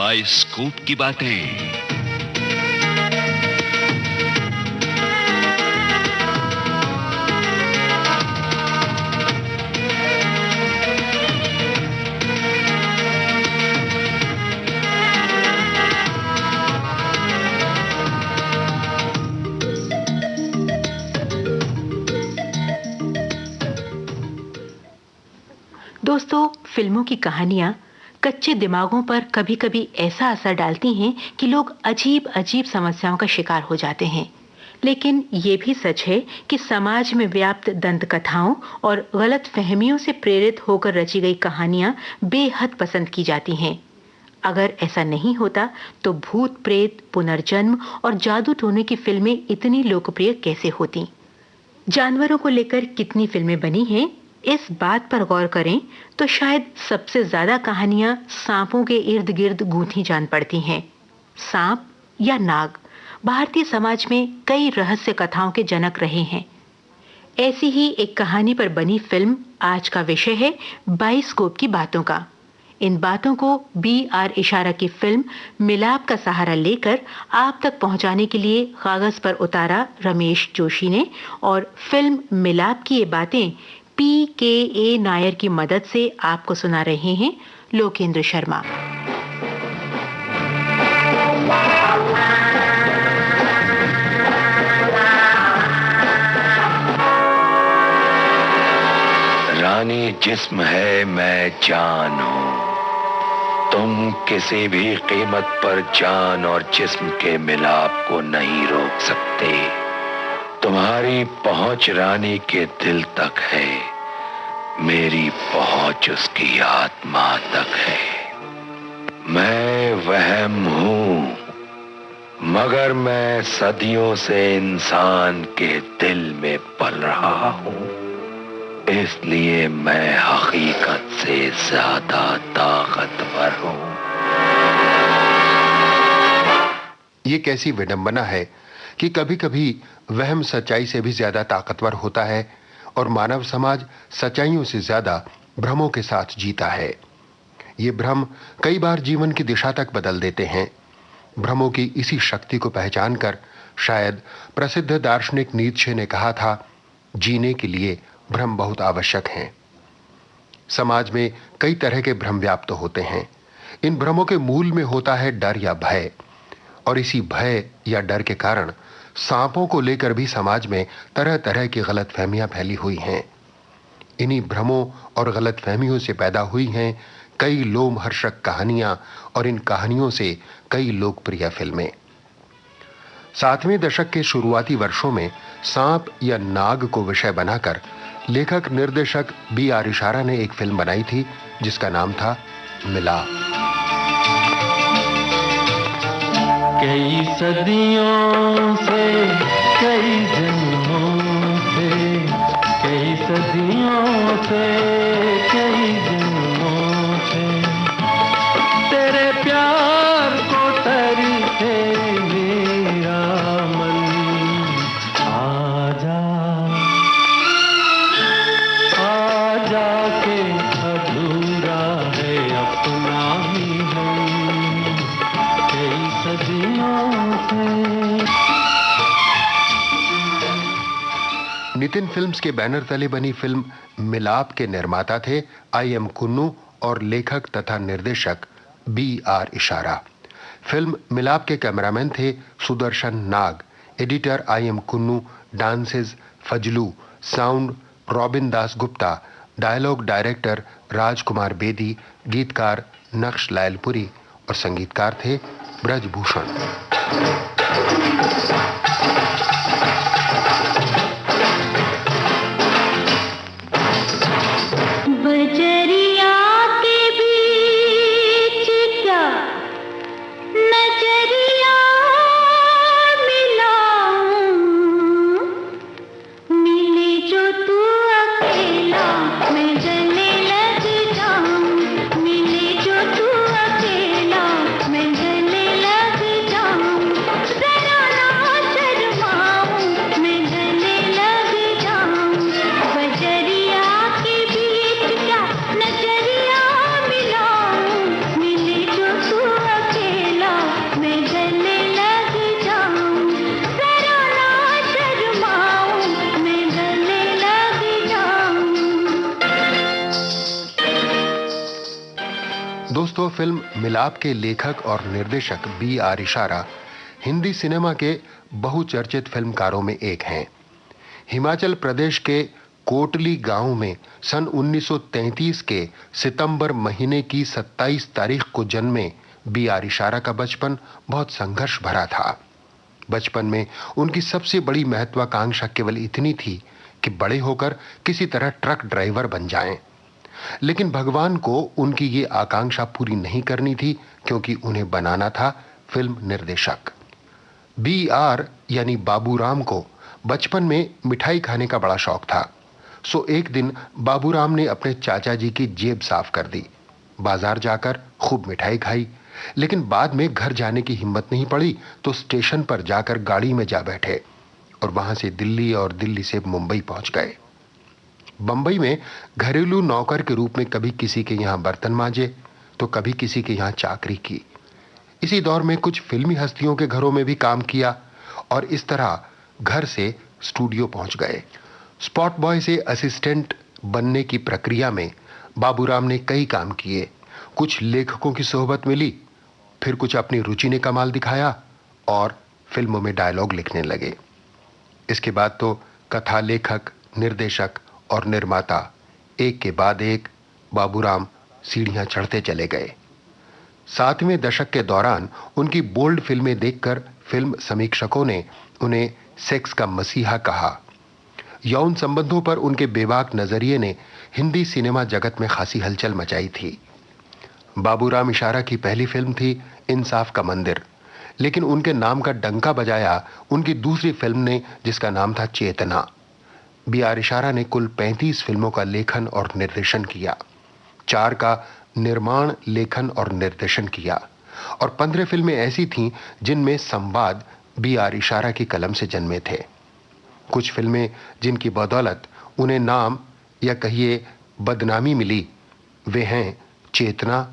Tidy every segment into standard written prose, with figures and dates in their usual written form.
Bioscope की बातें। दोस्तों, फिल्मों की कहानियां कच्चे दिमागों पर कभी-कभी ऐसा असर डालती हैं कि लोग अजीब-अजीब समस्याओं का शिकार हो जाते हैं। लेकिन ये भी सच है कि समाज में व्याप्त दंत कथाओं और गलत फहमियों से प्रेरित होकर रची गई कहानियां बेहद पसंद की जाती हैं। अगर ऐसा नहीं होता तो भूत प्रेत, पुनर्जन्म और जादू टोने की फिल्में इतनी लोकप्रिय कैसे होती? जानवरों को लेकर कितनी फिल्में बनी हैं, इस बात पर गौर करें तो शायद सबसे ज्यादा कहानियां सांपों के इर्द गिर्द गूंथी जान पड़ती हैं। सांप या नाग भारतीय समाज में कई रहस्य कथाओं के जनक रहे हैं। ऐसी ही एक कहानी पर बनी फिल्म आज का विषय है बाइस्कोप की बातों का। इन बातों को बी.आर. इशारा की फिल्म मिलाप का सहारा लेकर आप तक पहुंचाने के लिए कागज पर उतारा रमेश जोशी ने, और फिल्म मिलाप की ये बातें पी.के.ए. नायर की मदद से आपको सुना रहे हैं लोकेंद्र शर्मा। रानी जिस्म है, मैं जान हूं। तुम किसी भी कीमत पर जान और जिस्म के मिलाप को नहीं रोक सकते। तुम्हारी पहुंच रानी के दिल तक है, मेरी पहुंच उसकी आत्मा तक है। मैं वहम हूं, मगर मैं सदियों से इंसान के दिल में पल रहा हूं, इसलिए मैं हकीकत से ज्यादा ताकतवर हूं। ये कैसी विडंबना है कि कभी-कभी वहम सच्चाई से भी ज्यादा ताकतवर होता है और मानव समाज सच्चाइयों से ज्यादा भ्रमों के साथ जीता है। ये भ्रम कई बार जीवन की दिशा तक बदल देते हैं। भ्रमों की इसी शक्ति को पहचानकर शायद प्रसिद्ध दार्शनिक नीत्शे ने कहा था, जीने के लिए भ्रम बहुत आवश्यक हैं। समाज में कई तरह के भ्रम व्याप्त होते हैं। इन भ्रमों के मूल में होता है डर या भय, और इसी भय या डर के कारण सांपों को लेकर भी समाज में तरह तरह की गलतफहमियां फैली हुई हैं। इन्हीं भ्रमों और गलतफहमियों से पैदा हुई हैं कई लोमहर्षक कहानियां और इन कहानियों से कई लोकप्रिय फिल्में। 60वें दशक के शुरुआती वर्षों में सांप या नाग को विषय बनाकर लेखक निर्देशक बी.आर. इशारा ने एक फिल्म बनाई थी जिसका नाम था मिलाप। कई सदियों से, कई जन्मों से, कई सदियों से, कई जन्मों से तेरे प्यार को तरी है मेरा मन। आजा आजा के अधूरा है अपना ही हम, कई सदियों से। नितिन फिल्म्स के बैनर तले बनी फिल्म मिलाप के निर्माता थे आई.एम. कुन्नू और लेखक तथा निर्देशक बी.आर. इशारा। फिल्म मिलाप के कैमरामैन थे Sudarshan Nag, editor I M. Kunnu, dances Fazlu, sound Robin Das Gupta, dialogue director Rajkumar Bedi, गीतकार नक्श लायलपुरी और संगीतकार थे ब्रजभूषण। बजरिया के बीच क्या नजरिया मिलाऊं, मिले जो तू अकेला मैं जलने लग जाऊं, मिले जो तू अकेला मैं जलने लग जाऊं। जरा ना शर्माऊं दोस्तों, फिल्म मिलाप के लेखक और निर्देशक B.R. इशारा हिंदी सिनेमा के बहुचर्चित फिल्मकारों में एक हैं। हिमाचल प्रदेश के कोटली गांव में सन 1933 के सितंबर महीने की 27 तारीख को जन्मे B.R. इशारा का बचपन बहुत संघर्ष भरा था। बचपन में उनकी सबसे बड़ी महत्वाकांक्षा केवल इतनी थी कि बड़े होकर किसी तरह ट्रक ड्राइवर बन जाएं। लेकिन भगवान को उनकी ये आकांक्षा पूरी नहीं करनी थी, क्योंकि उन्हें बनाना था फिल्म निर्देशक। B.R. यानी बाबूराम को बचपन में मिठाई खाने का बड़ा शौक था। सो एक दिन बाबूराम ने अपने चाचा जी की जेब साफ कर दी, बाजार जाकर खूब मिठाई खाई। लेकिन बाद में घर जाने की हिम्मत नहीं पड़ी तो स्टेशन पर जाकर गाड़ी में जा बैठे और वहां से दिल्ली और दिल्ली से मुंबई पहुंच गए। बंबई में घरेलू नौकर के रूप में कभी किसी के यहां बर्तन मांजे तो कभी किसी के यहां चाकरी की। इसी दौर में कुछ फिल्मी हस्तियों के घरों में भी काम किया और इस तरह घर से स्टूडियो पहुंच गए। स्पॉट बॉय से असिस्टेंट बनने की प्रक्रिया में बाबूराम ने कई काम किए। कुछ लेखकों की सोहबत मिली, फिर कुछ अपनी रुचि ने कमाल दिखाया और फिल्मों में डायलॉग लिखने लगे। इसके बाद तो कथा लेखक, निर्देशक और निर्माता एक के बाद एक बाबूराम सीढ़ियां चढ़ते चले गए। 60वें दशक के दौरान उनकी बोल्ड फिल्में देखकर फिल्म समीक्षकों ने उन्हें सेक्स का मसीहा कहा। यौन संबंधों पर उनके बेबाक नजरिए ने हिंदी सिनेमा जगत में खासी हलचल मचाई थी। बाबूराम इशारा की पहली फिल्म थी इंसाफ का मंदिर, लेकिन उनके नाम का डंका बजाया उनकी दूसरी फिल्म ने, जिसका नाम था चेतना। B.R. इशारा ने कुल 35 फिल्मों का लेखन और निर्देशन किया, 4 का निर्माण, लेखन और निर्देशन किया और 15 फिल्में ऐसी थीं जिनमें संवाद B.R. इशारा की कलम से जन्मे थे। कुछ फिल्में जिनकी बदौलत उन्हें नाम या कहिए बदनामी मिली, वे हैं चेतना,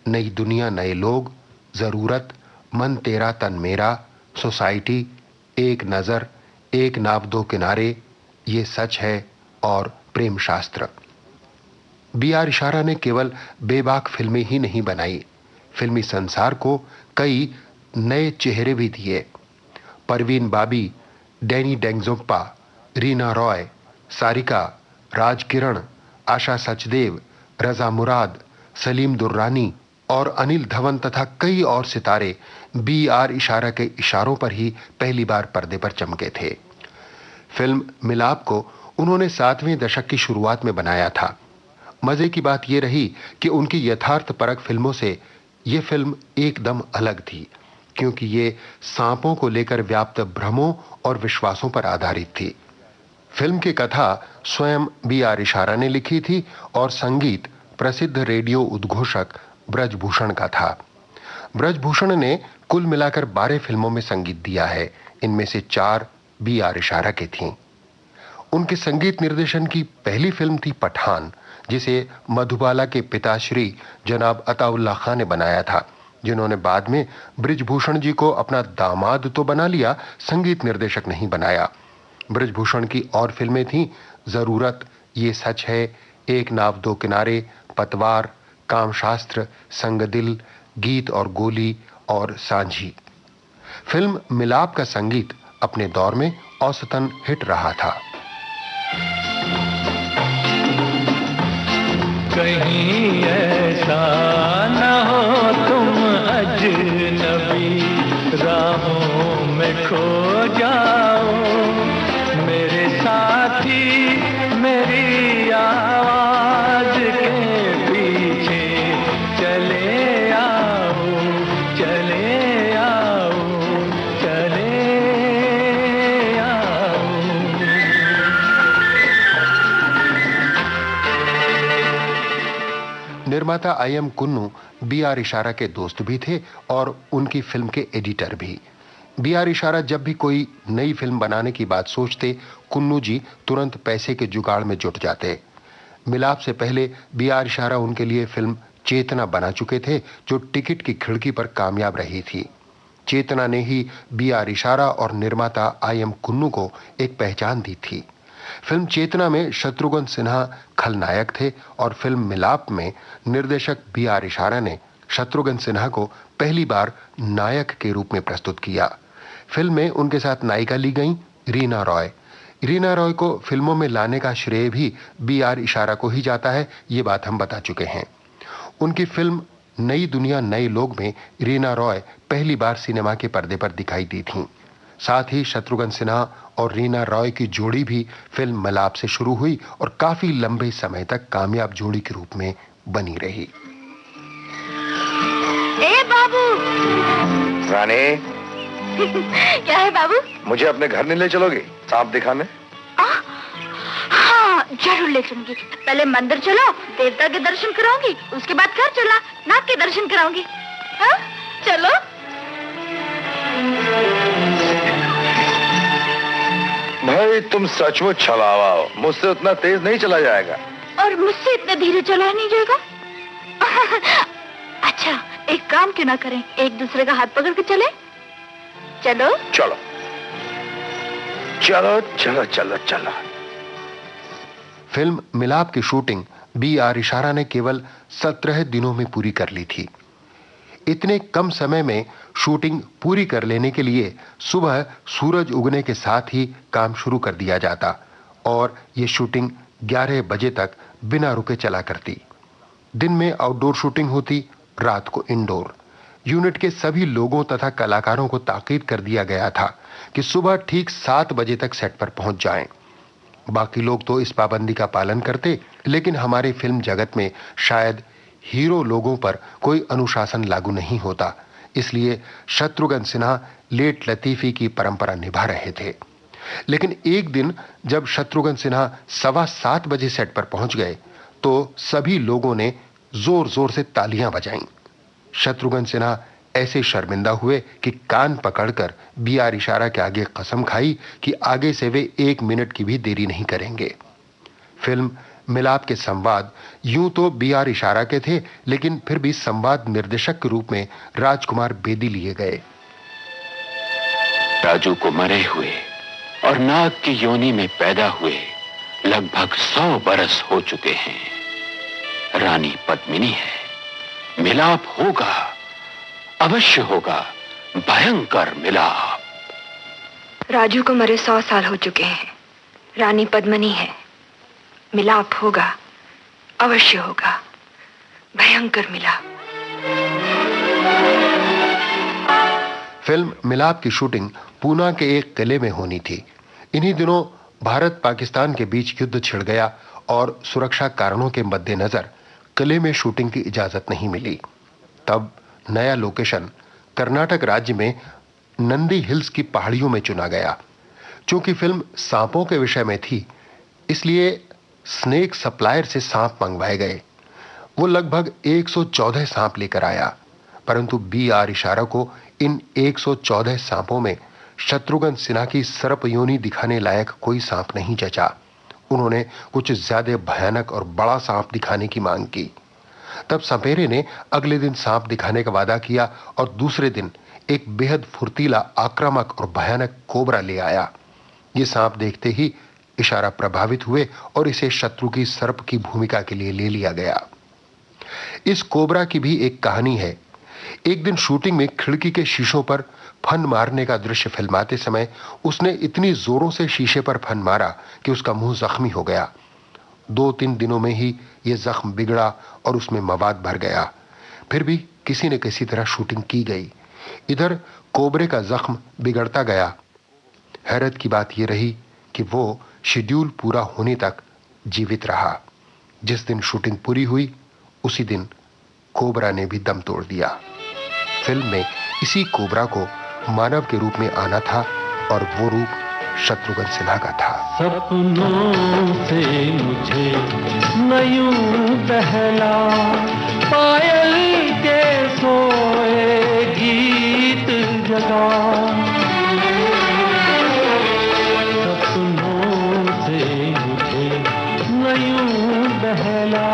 नई दुनिया नए लोग, जरूरत, मन तेरा तन मेरा, सोसाइटी, एक नजर, एक नाव दो किनारे, ये सच है और प्रेम शास्त्र। B.R. इशारा ने केवल बेबाक फिल्में ही नहीं बनाई, फिल्मी संसार को कई नए चेहरे भी दिए। परवीन बाबी, डैनी डेंगजोप्पा, रीना रॉय, सारिका, राज किरण, आशा सचदेव, रजा मुराद, सलीम दुर्रानी और अनिल धवन तथा कई और सितारे B.R. इशारा के इशारों पर ही पहली बार पर्दे पर चमके थे। फिल्म मिलाप को उन्होंने 60वें दशक की शुरुआत में बनाया था। मजे की बात यह रही कि उनकी यथार्थपरक फिल्मों से यह फिल्म एकदम अलग थी, क्योंकि ये सांपों को लेकर व्याप्त भ्रमों और विश्वासों पर आधारित थी। फिल्म की कथा स्वयं B.R. इशारा ने लिखी थी और संगीत प्रसिद्ध रेडियो उद्घोषक ब्रजभूषण का था। ब्रजभूषण ने कुल मिलाकर 12 फिल्मों में संगीत दिया है, इनमें से 4 B.R. इशारा की थीं। उनके संगीत निर्देशन की पहली फिल्म थी पठान, जिसे मधुबाला के पिताश्री जनाब अताउल्ला खान ने बनाया था, जिन्होंने बाद में ब्रजभूषण जी को अपना दामाद तो बना लिया, संगीत निर्देशक नहीं बनाया। ब्रजभूषण की और फिल्में थीं जरूरत, ये सच है, एक नाव दो किनारे, पतवार, कामशास्त्र, संग दिल, गीत और गोली और सांझी। फिल्म मिलाप का संगीत अपने दौर में औसतन हिट रहा था। कहीं ऐसा न हो तुम अजनबी, राहों में खो जाओ मेरे साथी, मेरी आवाज के पीछे चले आओ, चले आओ, चले आओ। निर्माता I.M. कुन्नू B.R. इशारा के दोस्त भी थे और उनकी फिल्म के एडिटर भी। B.R. इशारा जब भी कोई नई फिल्म बनाने की बात सोचते, कुन्नू जी तुरंत पैसे के जुगाड़ में जुट जाते। मिलाप से पहले B.R. इशारा उनके लिए फिल्म चेतना बना चुके थे, जो टिकट की खिड़की पर कामयाब रही थी। चेतना ने ही B.R. इशारा और निर्माता I.M. कुन्नू को एक पहचान दी थी। फिल्म चेतना में शत्रुघ्न सिन्हा खलनायक थे और फिल्म मिलाप में निर्देशक B.R. इशारा ने शत्रुघ्न सिन्हा को पहली बार नायक के रूप में प्रस्तुत किया। फिल्म में उनके साथ नायिका ली गई रीना रॉय। रीना रॉय को फिल्मों में लाने का श्रेय भी B.R. इशारा को ही जाता है, ये बात हम बता चुके हैं। उनकी फिल्म नई दुनिया नए लोग में रीना रॉय पहली बार सिनेमा के पर्दे पर दिखाई दी थीं। साथ ही शत्रुघ्न सिन्हा और रीना रॉय की जोड़ी भी फिल्म मिलाप से शुरू हुई और काफी लंबे समय तक कामयाब जोड़ी के रूप में बनी रही। ए बाबू। रानी। क्या है बाबू? मुझे अपने घर नहीं ले चलोगे सांप दिखाने? हाँ जरूर ले चलूंगी। पहले मंदिर चलो, देवता के दर्शन कराऊंगी, उसके बाद घर चला नाग के दर्शन कराऊंगी। हाँ चलो। भाई तुम सचमुच छलावा हो, मुझसे उतना तेज नहीं चला जाएगा। और मुझसे इतने धीरे चला नहीं जाएगा। अच्छा एक काम क्यों ना करें, एक दूसरे का हाथ पकड़ के चले। चलो चलो चलो चलो चलो चलो। फिल्म मिलाप की शूटिंग B.R. इशारा ने केवल 17 दिनों में पूरी कर ली थी। इतने कम समय में शूटिंग पूरी कर लेने के लिए सुबह सूरज उगने के साथ ही काम शुरू कर दिया जाता और ये शूटिंग 11 बजे तक बिना रुके चला करती। दिन में आउटडोर शूटिंग होती, रात को इंडोर। यूनिट के सभी लोगों तथा कलाकारों को ताकीद कर दिया गया था कि सुबह ठीक 7 बजे तक सेट पर पहुंच जाएं। बाकी लोग तो इस पाबंदी का पालन करते, लेकिन हमारे फिल्म जगत में शायद हीरो लोगों पर कोई अनुशासन लागू नहीं होता, इसलिए शत्रुघ्न सिन्हा लेट लतीफी की परंपरा निभा रहे थे। लेकिन एक दिन जब शत्रुघ्न सिन्हा 7:15 बजे सेट पर पहुंच गए तो सभी लोगों ने जोर जोर से तालियां बजाईं। शत्रुघ्न सिन्हा ऐसे शर्मिंदा हुए कि कान पकड़कर B.R. इशारा के आगे कसम खाई कि आगे से वे 1 मिनट की भी देरी नहीं करेंगे। फिल्म मिलाप के संवाद यूं तो B.R. इशारा के थे, लेकिन फिर भी संवाद निर्देशक के रूप में राजकुमार बेदी लिए गए। राजू को मरे हुए और नाग की योनि में पैदा हुए लगभग 100 बरस हो चुके हैं। रानी पद्मिनी है, मिलाप होगा, अवश्य होगा, भयंकर मिलाप। राजू को मरे 100 साल हो चुके हैं। रानी पद्मिनी है, मिलाप होगा, अवश्य होगा, भयंकर मिलाप। फिल्म मिलाप की शूटिंग पूना के एक किले में होनी थी। इन्हीं दिनों भारत पाकिस्तान के बीच युद्ध छिड़ गया और सुरक्षा कारणों के मद्देनजर किले में शूटिंग की इजाजत नहीं मिली। तब नया लोकेशन कर्नाटक राज्य में नंदी हिल्स की पहाड़ियों में चुना गया। चूंकि फिल्म सांपों के विषय में थी, इसलिए स्नेक सप्लायर से सांप मंगवाए गए। वो लगभग 114 सांप लेकर आया, परंतु B.R. इशारा को इन 114 सांपों में शत्रुघ्न सिन्हा की सर्प योनि दिखाने लायक कोई सांप नहीं जचा। उन्होंने कुछ ज्यादा भयानक और बड़ा सांप दिखाने की मांग की। तब सपेरे ने अगले दिन सांप दिखाने का वादा किया और दूसरे दिन एक बेहद फुर्तीला, आक्रामक और भयानक कोबरा ले आया। ये सांप देखते ही इशारा प्रभावित हुए और इसे शत्रु की सर्प की भूमिका के लिए ले लिया गया। इस कोबरा की भी एक कहानी है। एक दिन शूटिंग में खिड़की के शीशों पर फन मारने का दृश्य फिल्माते समय उसने इतनी जोरों से शीशे पर फन मारा कि उसका मुंह जख्मी हो गया। 2-3 दिनों में ही यह जख्म बिगड़ा और उसमें मवाद भर गया। फिर भी किसी न किसी तरह शूटिंग की गई। इधर कोबरे का जख्म बिगड़ता गया। हैरत की बात यह रही कि वो शेड्यूल पूरा होने तक जीवित रहा। जिस दिन शूटिंग पूरी हुई उसी दिन कोबरा ने भी दम तोड़ दिया। फिल्म में इसी कोबरा को मानव के रूप में आना था और वो रूप शत्रुघ्न सिन्हा का था। सपनों से मुझे नयूं बहला, पायल के सोए गीत जगा। सपनों से मुझे नयूं बहला,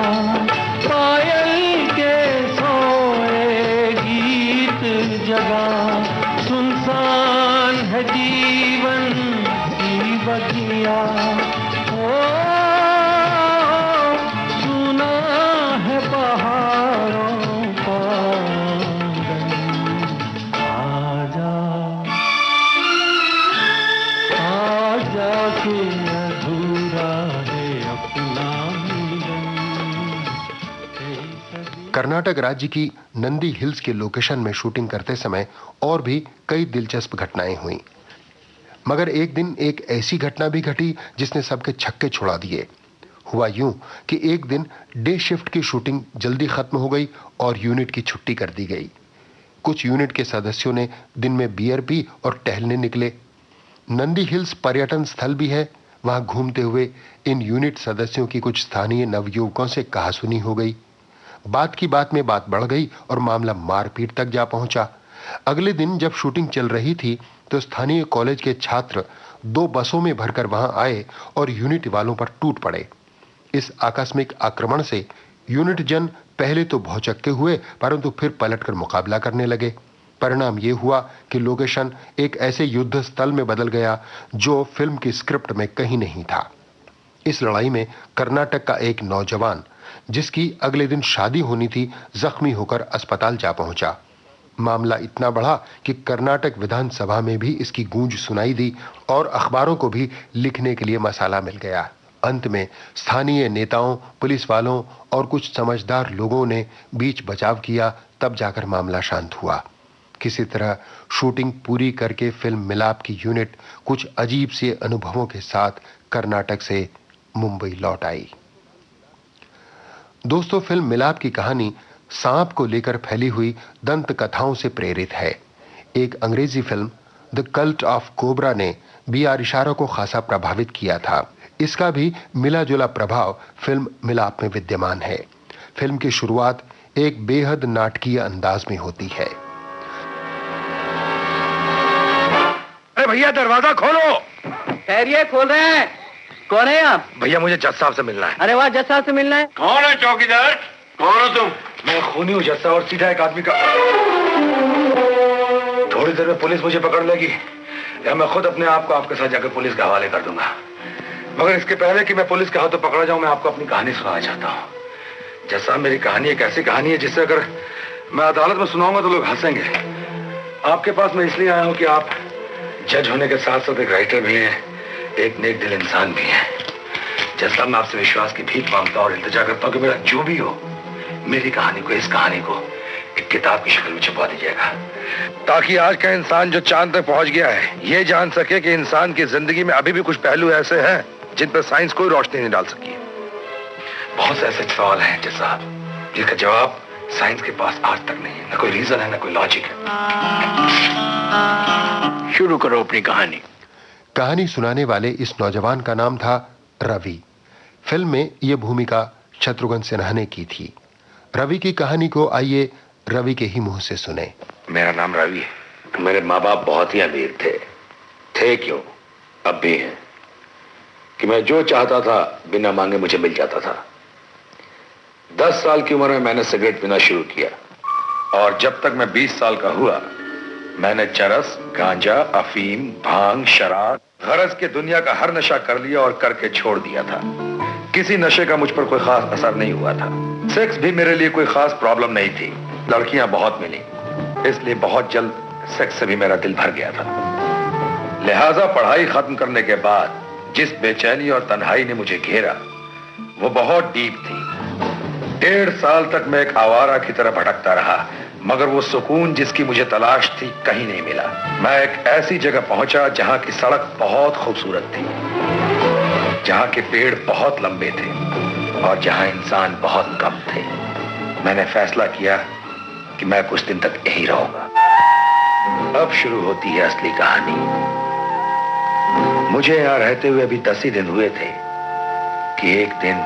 पायल के सोए गीत जगा। सुनसान है जीवन की बगिया, ओ सुना है पहाड़ों का कर्नाटक राज्य की नंदी हिल्स के लोकेशन में शूटिंग करते समय और भी कई दिलचस्प घटनाएं हुई, मगर एक दिन एक ऐसी घटना भी घटी जिसने सबके छक्के छुड़ा दिए। हुआ यूं कि एक दिन डे शिफ्ट की शूटिंग जल्दी खत्म हो गई और यूनिट की छुट्टी कर दी गई। कुछ यूनिट के सदस्यों ने दिन में बियर पी और टहलने निकले। नंदी हिल्स पर्यटन स्थल भी है। वहां घूमते हुए इन यूनिट सदस्यों की कुछ स्थानीय नवयुवकों से कहासुनी हो गई। बात की बात में बात बढ़ गई और मामला मारपीट तक जा पहुंचा। अगले दिन जब शूटिंग चल रही थी तो स्थानीय कॉलेज के छात्र 2 बसों में भरकर वहां आए और यूनिट वालों पर टूट पड़े। इस आकस्मिक आक्रमण से यूनिट जन पहले तो भौचक्के हुए, परंतु फिर पलटकर मुकाबला करने लगे। परिणाम यह हुआ कि लोकेशन एक ऐसे युद्ध स्थल में बदल गया जो फिल्म की स्क्रिप्ट में कहीं नहीं था। इस लड़ाई में कर्नाटक का एक नौजवान, जिसकी अगले दिन शादी होनी थी, जख्मी होकर अस्पताल जा पहुंचा। मामला इतना बढ़ा कि कर्नाटक विधानसभा में भी इसकी गूंज सुनाई दी और अखबारों को भी लिखने के लिए मसाला मिल गया। अंत में स्थानीय नेताओं, पुलिस वालों और कुछ समझदार लोगों ने बीच बचाव किया, तब जाकर मामला शांत हुआ। किसी तरह शूटिंग पूरी करके फिल्म मिलाप की यूनिट कुछ अजीब से अनुभवों के साथ कर्नाटक से मुंबई लौट आई। दोस्तों, फिल्म मिलाप की कहानी सांप को लेकर फैली हुई दंत कथाओं से प्रेरित है। एक अंग्रेजी film the cult of cobra ने बी.आर. इशारा को खासा प्रभावित किया था। इसका भी मिला जुला प्रभाव फिल्म मिलाप में विद्यमान है। फिल्म की शुरुआत एक बेहद नाटकीय अंदाज में होती है। अरे भैया, दरवाजा खोलो। खैरिए, खोल रहे हैं। कौन है आप? भैया, मुझे जज साहब से मिलना है। अरे वाह, जज साहब से मिलना है। कौन है चौकीदार? कौन हो तुम? मैं खूनी हूँ जज साहब, और सीधा एक आदमी का। थोड़ी देर में पुलिस मुझे पकड़ लेगी या मैं खुद अपने आप को आपके साथ जाकर पुलिस के हवाले कर दूंगा। मगर इसके पहले कि मैं पुलिस के हाथों पकड़ा जाऊं, मैं आपको अपनी कहानी सुनाना चाहता हूँ। जज साहब, मेरी कहानी एक ऐसी कहानी है जिससे अगर मैं अदालत में सुनाऊंगा तो लोग हंसेंगे। आपके पास मैं इसलिए आया हूँ कि आप जज होने के साथ साथ एक राइटर भी हैं, एक नेक दिल इंसान भी हैं। जज साहब, मैं आपसे विश्वास की भीख मांगता हूँ और इल्तिजा करता हूँ कि मेरा जो भी हो, मेरी कहानी को, इस कहानी को एक किताब की शक्ल में छुपा दीजिएगा, ताकि आज का इंसान जो चांद तक पहुंच गया है ये जान सके कि इंसान की जिंदगी में अभी भी कुछ पहलू ऐसे हैं जिन पर साइंस कोई रोशनी नहीं डाल सकी। बहुत से ऐसे सवाल हैं जज साहब जिसका जवाब साइंस के पास आज तक नहीं है। न कोई रीजन है, न कोई लॉजिक है। शुरू करो अपनी कहानी। कहानी सुनाने वाले इस नौजवान का नाम था रवि। फिल्म में यह भूमिका शत्रुघ्न सिन्हा ने की थी। रवि की कहानी को आइए रवि के ही मुंह से सुने। मेरा नाम रवि है। मेरे माँ बाप बहुत ही अमीर थे क्यों, अब भी हैं, कि मैं जो चाहता था बिना मांगे मुझे मिल जाता था। 10 साल की उम्र में मैंने सिगरेट पीना शुरू किया और जब तक मैं 20 साल का हुआ मैंने चरस, गांजा, अफीम, भांग, शराब, गरज के दुनिया का हर नशा कर लिया और करके छोड़ दिया था। किसी नशे का मुझ पर कोई खास असर नहीं हुआ था। सेक्स भी मेरे लिए कोई खास प्रॉब्लम नहीं थी। लड़कियां बहुत मिली, इसलिए बहुत जल्द सेक्स से भी मेरा दिल भर गया था। लिहाजा पढ़ाई खत्म करने के बाद जिस बेचैनी और तन्हाई ने मुझे घेरा वो बहुत डीप थी। 1.5 साल तक मैं एक आवारा की तरह भटकता रहा, मगर वो सुकून जिसकी मुझे तलाश थी कहीं नहीं मिला। मैं एक ऐसी जगह पहुंचा जहां की सड़क बहुत खूबसूरत थी, जहां के पेड़ बहुत लंबे थे और जहां इंसान बहुत कम थे। मैंने फैसला किया कि मैं कुछ दिन तक यहीं रहूंगा। अब शुरू होती है असली कहानी। मुझे यहां रहते हुए अभी 10 ही दिन हुए थे कि एक दिन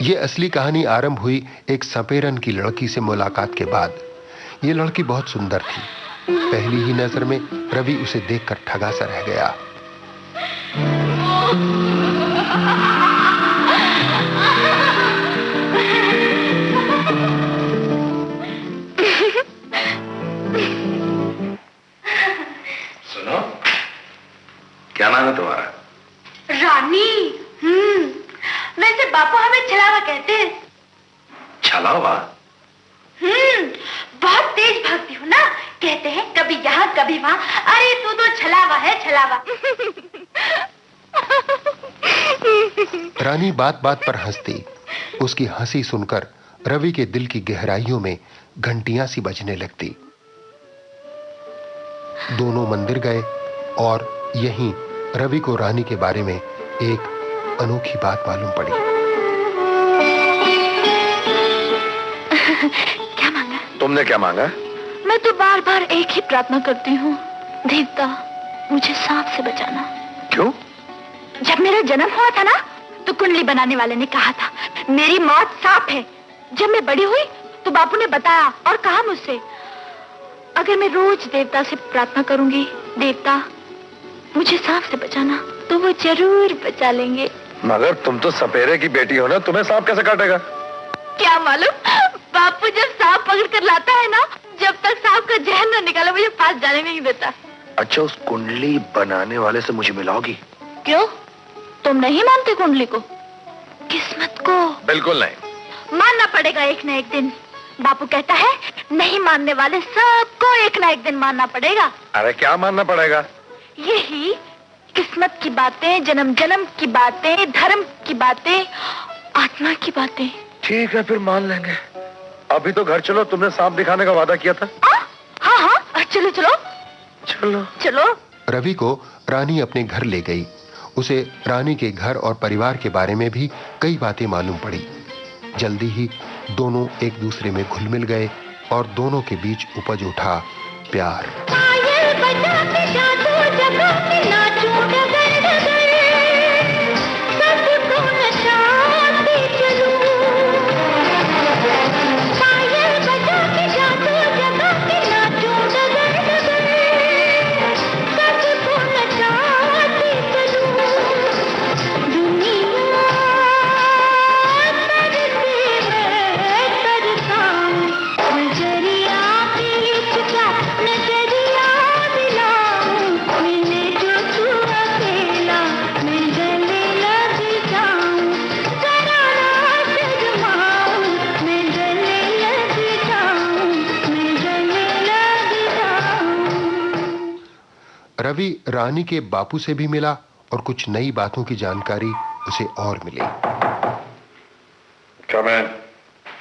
ये असली कहानी आरंभ हुई एक सपेरन की लड़की से मुलाकात के बाद। ये लड़की बहुत सुंदर थी। पहली ही नजर में रवि उसे देखकर ठगा सा रह गया। सुनो, क्या नाम है तुम्हारा? रानी। वैसे बापू हमें छलावा कहते हैं। छलावा? बहुत तेज भागती हूँ ना, कहते हैं कभी यहाँ कभी वहाँ। अरे तू तो छलावा है, छलावा। रानी बात बात पर हंसती। उसकी हंसी सुनकर रवि के दिल की गहराइयों में घंटियां सी बजने लगती। दोनों मंदिर गए और यहीं रवि को रानी के बारे में एक अनोखी बात मालूम पड़ी। क्या मांगा? तुमने क्या मांगा? मैं तो बार बार एक ही प्रार्थना करती हूँ, देवता मुझे सांप से बचाना। क्यों? जब मेरा जन्म हुआ था ना, तो कुंडली बनाने वाले ने कहा था मेरी मौत सांप है। जब मैं बड़ी हुई तो बापू ने बताया और कहा मुझसे, अगर मैं रोज देवता से प्रार्थना करूंगी, देवता मुझे सांप से बचाना, तो वो जरूर बचा लेंगे। मगर तुम तो सपेरे की बेटी हो ना, तुम्हें सांप कैसे काटेगा? क्या मालूम, बापू जब सांप पकड़ कर लाता है ना, जब तक सांप का जहर न निकाले मुझे पास जाने नहीं देता। अच्छा, उस कुंडली बनाने वाले से मुझे मिलाओगी? क्यों, तुम नहीं मानते कुंडली को, किस्मत को? बिल्कुल नहीं। मानना पड़ेगा एक न एक दिन। बापू कहता है नहीं मानने वाले सबको एक न एक दिन मानना पड़ेगा। अरे क्या मानना पड़ेगा? यही किस्मत की बातें, जन्म जन्म की बातें, धर्म की बातें, आत्मा की बातें। ठीक है, फिर मान लेंगे। अभी तो घर चलो, तुमने सांप दिखाने का वादा किया था। हाँ हाँ, चलो चलो चलो चलो। रवि को रानी अपने घर ले गई। उसे रानी के घर और परिवार के बारे में भी कई बातें मालूम पड़ी। जल्दी ही दोनों एक दूसरे में घुल मिल गए और दोनों के बीच उपज उठा प्यार। पायल बजा के जादू जगा के नाचूं डगर डगर, सबको नचाती चलूं। पायल बजा के जादू जगा के नाचूं डगर डगर, सबको नचाती चलूं। दुनिया तरसी है तरसाऊं, नजरिया बीच का नजरिया मिलाऊं। मिले जो तू अकेला मैं गले लग जाऊं, जरा ना शर्माऊं मैं गले लग जाऊं, मैं गले लग जाऊं। रवि रानी के बापू से भी मिला और कुछ नई बातों की जानकारी उसे और मिली। क्या मैं?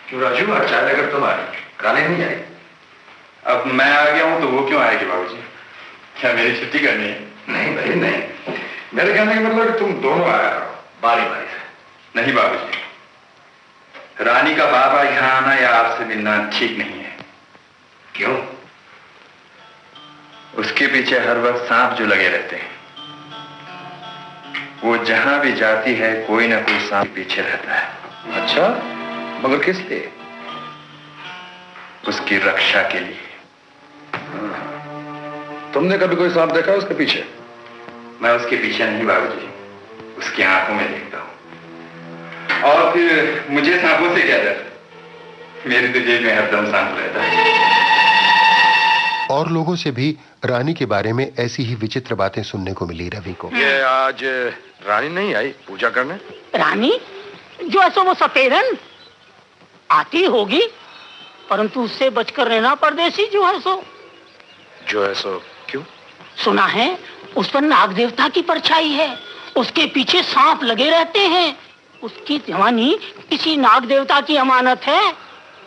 क्यों राजू, चाय लेकर तुम आए, रानी नहीं आई? अब मैं आ गया हूं तो वो क्यों आएगी बाबूजी? क्या मेरी छुट्टी करनी है? नहीं भाई नहीं, मेरे कहने का मतलब कि तुम दोनों आया करो बारी बारी से। नहीं बाबूजी, रानी का बाबा यहाँ आना या आपसे मिलना ठीक नहीं है। क्यों? उसके पीछे हर वक्त सांप जो लगे रहते हैं। वो जहां भी जाती है कोई ना कोई सांप पीछे रहता है। अच्छा, मगर किस लिए? उसकी रक्षा के लिए। तुमने कभी कोई सांप देखा उसके पीछे? मैं उसके पीछे नहीं बाबूजी, उसकी आंखों में देखता हूं। और फिर मुझे सांपों से क्या डर, मेरी तो जेब में हरदम सांप रहता है। और लोगों से भी रानी के बारे में ऐसी ही विचित्र बातें सुनने को मिली रवि को। ये आज रानी नहीं आई पूजा करने? रानी जो ऐसो वो सपेरन आती होगी, परंतु उससे बचकर रहना परदेसी जो है सो। जो है सो क्यों? सुना है उस पर नाग देवता की परछाई है, उसके पीछे सांप लगे रहते हैं। उसकी जवानी किसी नाग देवता की अमानत है,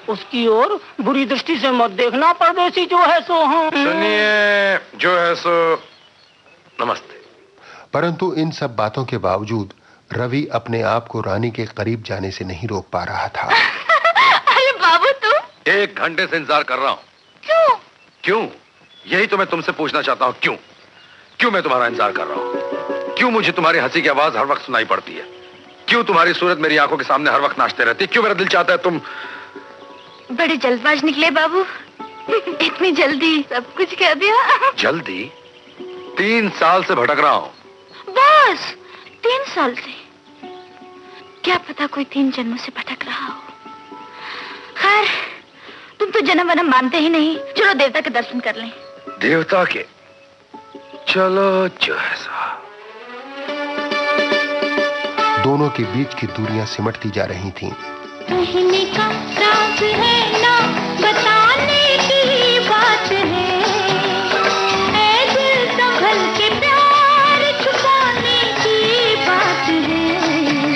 उसकी ओर बुरी दृष्टि से मत देखना परदेसी जो है सो। सुनिए, जो है सो नमस्ते। परंतु इन सब बातों के बावजूद रवि अपने आप को रानी के करीब जाने से नहीं रोक पा रहा था। अरे बाबू तुम? 1 घंटे से इंतजार कर रहा हूँ। क्यों? क्यों? यही तो मैं तुमसे पूछना चाहता हूँ। क्यों? क्यों मैं तुम्हारा इंतजार कर रहा हूँ? क्यों मुझे तुम्हारी हंसी की आवाज हर वक्त सुनाई पड़ती है? क्यों तुम्हारी सूरत मेरी आंखों के सामने हर वक्त नाचते रहती है? क्यों मेरा दिल चाहता है तुम? बड़े जल्दबाज निकले बाबू, इतनी जल्दी सब कुछ कह दिया। जल्दी? 3 साल से भटक रहा हूँ। बस 3 साल से? क्या पता कोई 3 जन्मों से भटक रहा हो। खैर तुम तो जन्म वन्म मानते ही नहीं, चलो देवता के दर्शन कर लें। देवता के? चलो जो है सो। दोनों के बीच की दूरियां सिमटती जा रही थीं। कहने का राज है ना बताने की बात है, ऐ दिल संभल के प्यार छुपाने की बात है।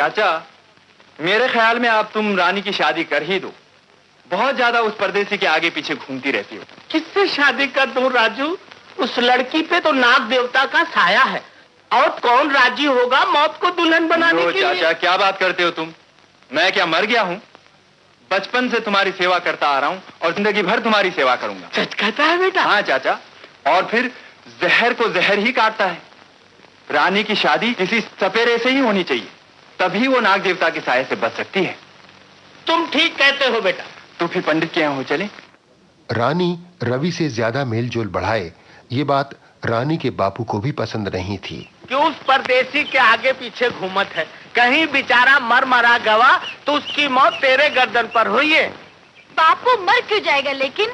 चाचा, मेरे ख्याल में आप तुम रानी की शादी कर ही दो। बहुत ज्यादा उस परदेसी के आगे पीछे घूमती रहती हो। किससे शादी कर दूं राजू? उस लड़की पे तो नाग देवता का साया है, और कौन राजी होगा मौत को दुल्हन बनाने के लिए? चाचा, क्या बात करते हो तुम? मैं क्या मर गया हूँ? बचपन से तुम्हारी सेवा करता आ रहा हूँ और जिंदगी भर तुम्हारी सेवा करूंगा। सच कहता है बेटा? हाँ चाचा, और फिर जहर को जहर ही काटता है। रानी की शादी किसी सपेरे से ही होनी चाहिए, तभी वो नाग देवता के साये से बच सकती है। तुम ठीक कहते हो बेटा। तो फिर पंडित के यहाँ हो चले। रानी रवि से ज्यादा मेलजोल बढ़ाए, ये बात रानी के बापू को भी पसंद नहीं थी। क्यों उस परदेसी के आगे पीछे घूमत है? कहीं बेचारा मर मरा गवा तो उसकी मौत तेरे गर्दन पर हुई है। बापू मर क्यों जाएगा लेकिन?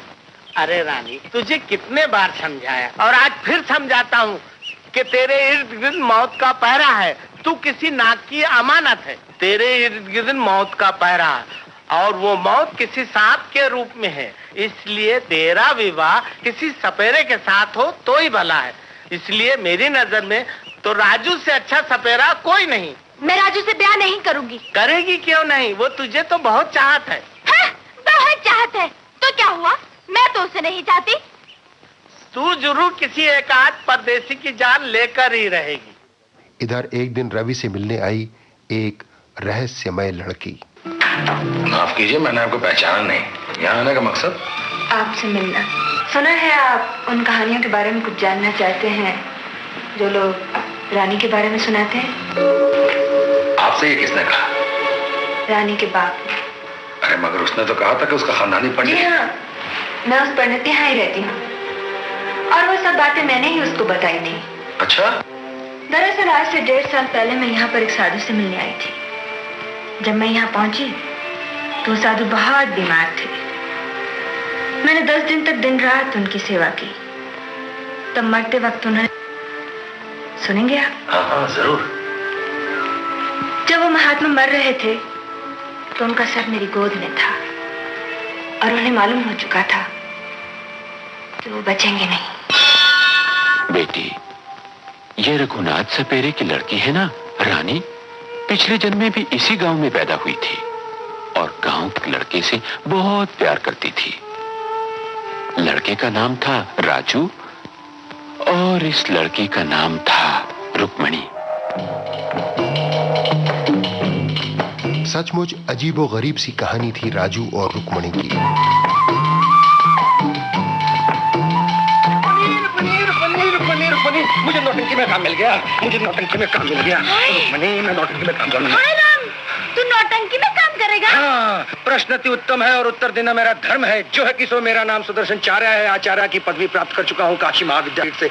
अरे रानी, तुझे कितने बार समझाया और आज फिर समझाता हूँ कि तेरे इर्द गिर्द मौत का पहरा है। तू किसी नाग की अमानत है। तेरे इर्द गिर्द मौत का पहरा है, और वो मौत किसी सांप के रूप में है। इसलिए तेरा विवाह किसी सपेरे के साथ हो तो ही भला है। इसलिए मेरी नजर में तो राजू से अच्छा सपेरा कोई नहीं। मैं राजू से ब्याह नहीं करूंगी। करेगी क्यों नहीं? वो तुझे तो बहुत चाहत है। हाँ, बहुत चाहत है तो क्या हुआ? मैं तो उसे नहीं चाहती। तू जरूर किसी एकाध परदेसी की जान लेकर ही रहेगी। इधर एक दिन रवि से मिलने आई एक रहस्यमय लड़की। माफ कीजिए, मैंने आपको पहचाना नहीं। यहाँ आने का मकसद? आपसे मिलना। सुना है आप उन कहानियों के बारे में कुछ जानना चाहते हैं जो लोग रानी के बारे में सुनाते हैं। आपसे ये किसने कहा? रानी के बाप। अरे मगर उसने तो कहा था कि उसका खानदानी पंडित। जी हाँ, मैं उस पंडित के यहाँ ही रहती हूँ, और वो सब बातें मैंने ही उसको बताई थी। अच्छा? दरअसल आज से 1.5 साल पहले मैं यहाँ पर एक साधु से मिलने आई थी। जब मैं यहाँ पहुंची तो साधु बहुत बीमार थे। मैंने 10 दिन तक दिन रात उनकी सेवा की। तब मरते वक्त उन्हें सुनेंगे आप? हाँ जरूर। जब वो महात्मा मर रहे थे तो उनका सर मेरी गोद में था, और उन्हें मालूम हो चुका था कि वो बचेंगे नहीं। बेटी, ये रघुनाथ सपेरे की लड़की है ना रानी? पिछले जन्म में भी इसी गांव में पैदा हुई थी और गांव के लड़के से बहुत प्यार करती थी। लड़के का नाम था राजू और इस लड़की का नाम था रुक्मणी। सचमुच अजीबोगरीब सी कहानी थी राजू और रुक्मणी की। मुझे नौटंकी में काम मिल गया। मुझे नौटंकी में काम मिल गया। मैं नौटंकी में काम करूंगा। तू नौटंकी में काम करेगा? हाँ, प्रश्न अति उत्तम है और उत्तर देना मेरा धर्म है। जो है कि सो मेरा नाम सुदर्शन चार्य है। आचार्य की पदवी प्राप्त कर चुका हूँ काशी महाविद्यालय से।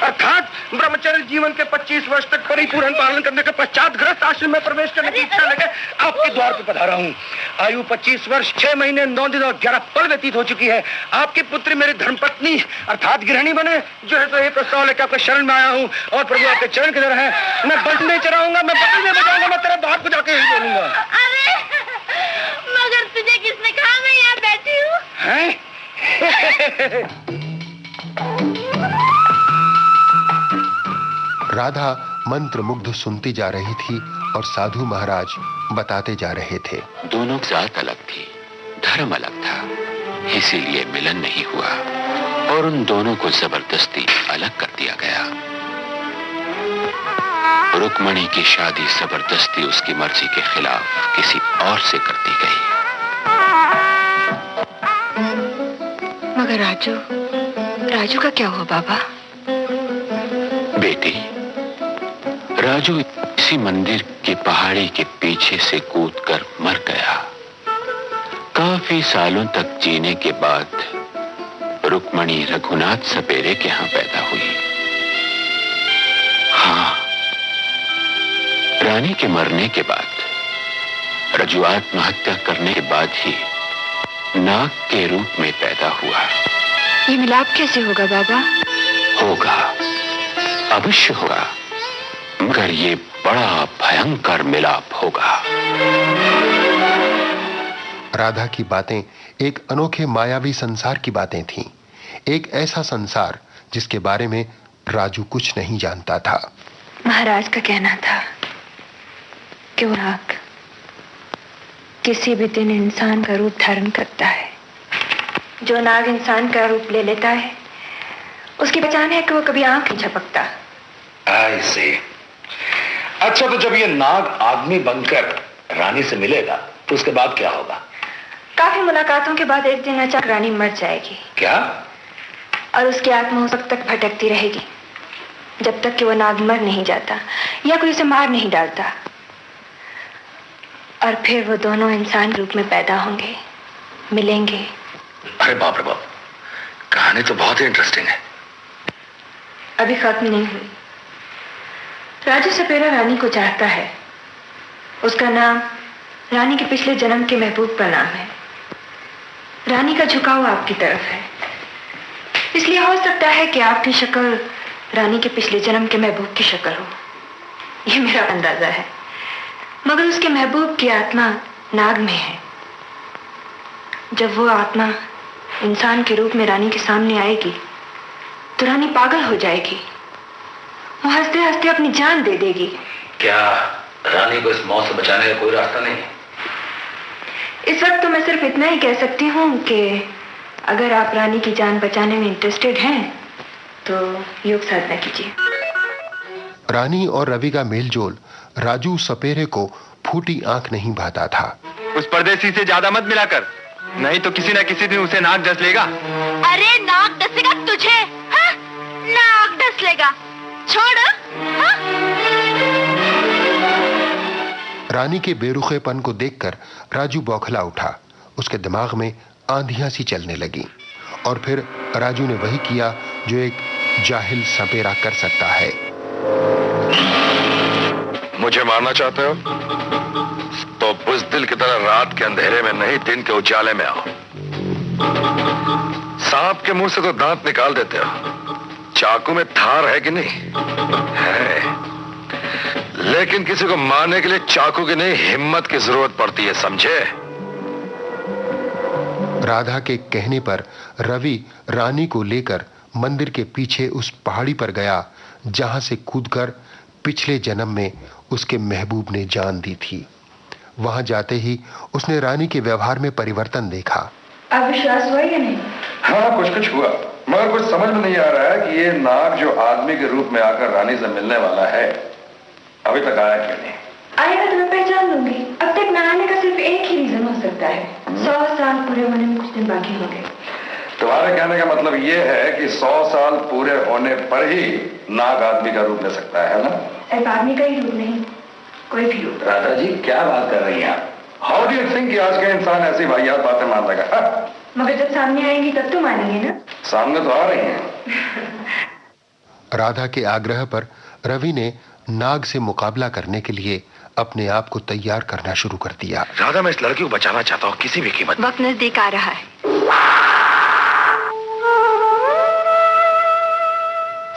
अर्थात ब्रह्मचर्य जीवन के 25 वर्ष तक परिपूर्ण पालन करने के पश्चात गृहस्थ आश्रम में प्रवेश करने की इच्छा लेकर आपके द्वार पर पधारा हूँ। आयु 25 वर्ष 6 महीने 9 दिन और 11 पल व्यतीत हो चुकी है। आपकी पुत्री मेरी धर्मपत्नी अर्थात गृहिणी बने, जो है तो ये प्रस्ताव लेकर आपके शरण में आया हूँ। और प्रभु आपके चरण किधर है? मैं बंट नहीं चढ़ाऊंगा, मैं बटन नहीं बजाऊंगा, मैं तेरे बाप को जाके यही बोलूंगा। अरे मगर तुझे किसने कहा मैं यहाँ बैठी हूँ? राधा मंत्र मुग्ध सुनती जा रही थी और साधु महाराज बताते जा रहे थे। दोनों की जात अलग थी, धर्म अलग था, इसीलिए मिलन नहीं हुआ और उन दोनों को जबरदस्ती अलग कर दिया गया। रुक्मणी की शादी जबरदस्ती उसकी मर्जी के खिलाफ किसी और से कर दी गई। मगर राजू का क्या हुआ बाबा? बेटी, राजू इसी मंदिर की पहाड़ी के पीछे से कूदकर मर गया। काफी सालों तक जीने के बाद रुक्मणी रघुनाथ सपेरे के यहाँ पैदा हुई। हाँ, रानी के मरने के बाद राजू आत्महत्या करने के बाद ही नाग के रूप में पैदा हुआ। ये मिलाप कैसे होगा बाबा? होगा, अवश्य होगा, मगर ये बड़ा भयंकर मिलाप होगा। राधा की बातें एक अनोखे मायावी संसार की बातें थीं। एक ऐसा संसार जिसके बारे में राजू कुछ नहीं जानता था। महाराज का कहना था कि वो नाग किसी भी दिन इंसान का रूप धारण करता है। जो नाग इंसान का रूप ले लेता है उसकी पहचान है कि वो कभी आंख नहीं झपकता। ऐसे। अच्छा, तो जब ये नाग आदमी बनकर रानी से मिलेगा तो उसके बाद क्या होगा? काफी मुलाकातों के बाद एक दिन अचानक रानी मर जाएगी। क्या? और उसकी आत्मा उस वक्त तक भटकती रहेगी जब तक कि वो नाग मर नहीं जाता या कोई उसे मार नहीं डालता। और फिर वो दोनों इंसान रूप में पैदा होंगे, मिलेंगे। अरे बाप रे बाप, कहानी तो बहुत ही इंटरेस्टिंग है। अभी खत्म नहीं हुई। राजू सपेरा रानी को चाहता है। उसका नाम रानी के पिछले जन्म के महबूब का नाम है। रानी का झुकाव आपकी तरफ है, इसलिए हो सकता है कि आपकी शक्ल रानी के पिछले जन्म के महबूब की शक्ल हो। यह मेरा अंदाजा है, मगर उसके महबूब की आत्मा नाग में है। जब वो आत्मा इंसान के रूप में रानी के सामने आएगी तो रानी पागल हो जाएगी। वो हंसते हंसते अपनी जान दे देगी। क्या रानी को इस मौत से बचाने का कोई रास्ता नहीं? इस वक्त तो मैं सिर्फ इतना ही कह सकती हूँ कि अगर आप रानी की जान बचाने में इंटरेस्टेड हैं तो योग साधना कीजिए। रानी और रवि का मेलजोल राजू सपेरे को फूटी आंख नहीं भाता था। उस परदेसी से ज्यादा मत मिला कर, नहीं तो किसी न किसी दिन उसे नाग डस लेगा। अरे नाग डसेगा तुझे? हाँ? नाग डस लेगा, छोड़। हाँ? रानी के बेरुखेपन को देखकर राजू बौखला उठा। उसके दिमाग में आंधियां सी चलने लगी और फिर राजू ने वही किया जो एक जाहिल सपेरा कर सकता है। मुझे मारना चाहते हो तो बुज़दिल की तरह रात के अंधेरे में नहीं, दिन के उजाले में आओ। सांप के मुंह से तो दांत निकाल देते हो, चाकू में धार है कि नहीं? है। लेकिन किसी को मारने के लिए चाकू की नहीं, हिम्मत की जरूरत पड़ती है, समझे? राधा के कहने पर रवि रानी को लेकर मंदिर के पीछे उस पहाड़ी पर गया जहां से कूदकर पिछले जन्म में उसके महबूब ने जान दी थी। वहां जाते ही उसने रानी के व्यवहार में परिवर्तन देखा। अब विश्वास हुआ या नहीं? हाँ, कुछ कुछ हुआ, मगर कुछ समझ में नहीं आ रहा है कि ये नाग जो आदमी के रूप में आकर रानी से मिलने वाला है अभी तक आया क्यों नहीं? आएगा तो मैं पहचान लूंगी। अब तक न आने का सिर्फ एक ही रीजन हो सकता है, 100 साल पूरे होने में कुछ दिन बाकी होंगे। तुम्हारे कहने का मतलब ये है कि 100 साल पूरे होने पर ही नाग आदमी का रूप ले सकता है ना? एक आदमी का ही रूप नहीं, कोई भी रूप। राधा जी, क्या बात कर रही हैं आप? हाउ डू यू थिंक कि आज का इंसान ऐसी वाहियात बातें मान लेगा? मगर जब सामने आएंगी तब तो मानेंगे ना? सामने तो आ रही हैं। राधा के आग्रह पर रवि ने नाग से मुकाबला करने के लिए अपने आप को तैयार करना शुरू कर दिया। राधा, मैं इस लड़की को बचाना चाहता हूँ किसी भी कीमत। वक्त नजदीक आ रहा है।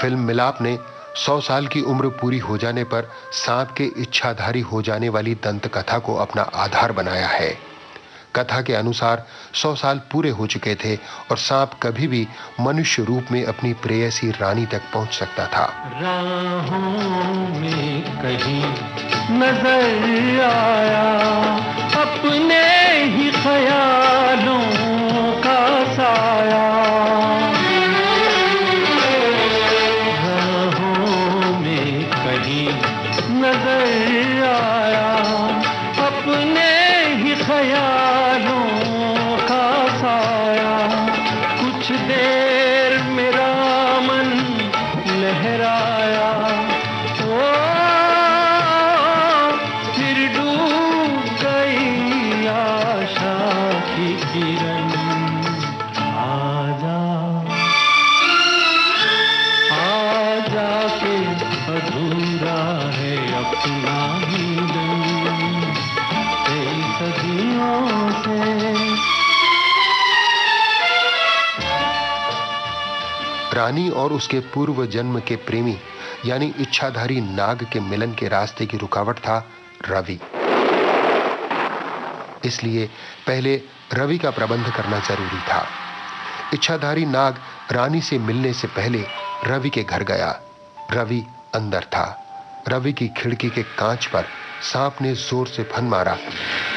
फिल्म मिलाप ने 100 साल की उम्र पूरी हो जाने पर सांप के इच्छाधारी हो जाने वाली दंत कथा को अपना आधार बनाया है। कथा के अनुसार 100 साल पूरे हो चुके थे और सांप कभी भी मनुष्य रूप में अपनी प्रेयसी रानी तक पहुंच सकता था। राहों में कहीं नजर आया अपने ही ख्यालों का साया। राहों में कहीं नजर आया अपने ही ख्यालों का साया। कुछ देर मेरा मन लहराया, ओ फिर डूब गई आशा की किरण। आजा आजा के अधूरा है अपना ही दिन कई सदियों से। रानी और उसके पूर्व जन्म के प्रेमी यानी इच्छाधारी नाग के मिलन के रास्ते की रुकावट था रवि। इसलिए पहले रवि का प्रबंध करना जरूरी था। इच्छाधारी नाग रानी से मिलने से पहले रवि के घर गया। रवि अंदर था। रवि की खिड़की के कांच पर सांप ने जोर से फन मारा